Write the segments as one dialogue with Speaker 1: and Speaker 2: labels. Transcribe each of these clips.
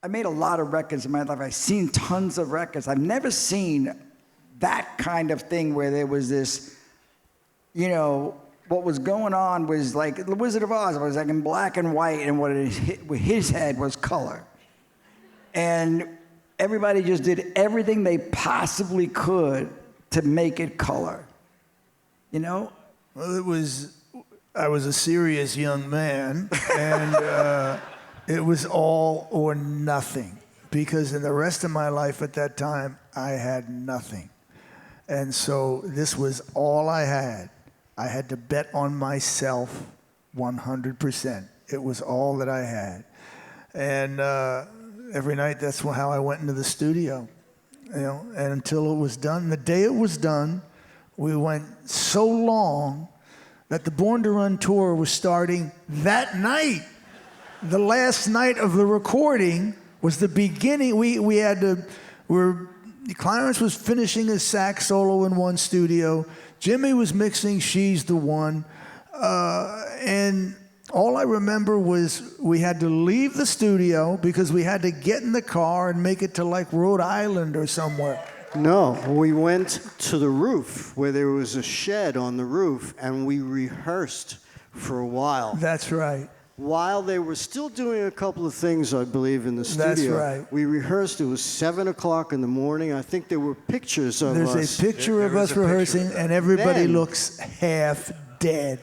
Speaker 1: I made a lot of records in my life. I've seen tons of records. I've never seen that kind of thing where there was this, you know, what was going on was like The Wizard of Oz. It was like in black and white, and what his head was color. And everybody just did everything they possibly could to make it color. You know?
Speaker 2: Well, I was a serious young man, and it was all or nothing, because in the rest of my life at that time, I had nothing. And so this was all I had. I had to bet on myself 100%. It was all that I had. And every night, that's how I went into the studio, you know, and until it was done. The day it was done, we went so long that the Born to Run tour was starting that night. The last night of the recording was the beginning. Clarence was finishing his sax solo in one studio. Jimmy was mixing She's the One. And all I remember was we had to leave the studio because we had to get in the car and make it to like Rhode Island or somewhere.
Speaker 3: No, we went to the roof where there was a shed on the roof, and we rehearsed for a while.
Speaker 2: That's right.
Speaker 3: While they were still doing a couple of things, I believe, in the studio.
Speaker 2: That's right.
Speaker 3: We rehearsed. It was 7 o'clock in the morning. I think there were pictures of us.
Speaker 2: There's a picture of us rehearsing, and everybody looks half dead.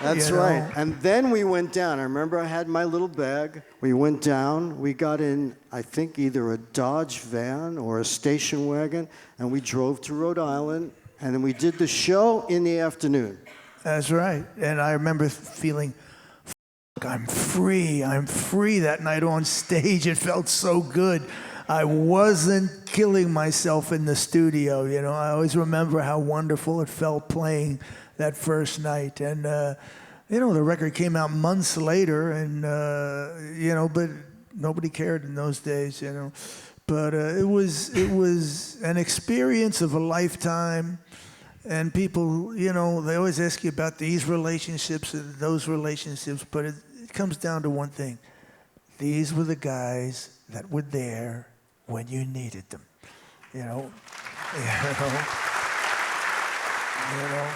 Speaker 3: That's right. And then we went down. I remember I had my little bag. We went down. We got in, I think, either a Dodge van or a station wagon, and we drove to Rhode Island, and then we did the show in the afternoon.
Speaker 2: That's right. And I remember feeling, I'm free that night on stage. It felt so good. I wasn't killing myself in the studio, you know. I always remember how wonderful it felt playing that first night. And, you know, the record came out months later, and, you know, but nobody cared in those days, you know. But it was an experience of a lifetime. And people, you know, they always ask you about these relationships and those relationships, but it comes down to one thing. These were the guys that were there when you needed them, you know. You know.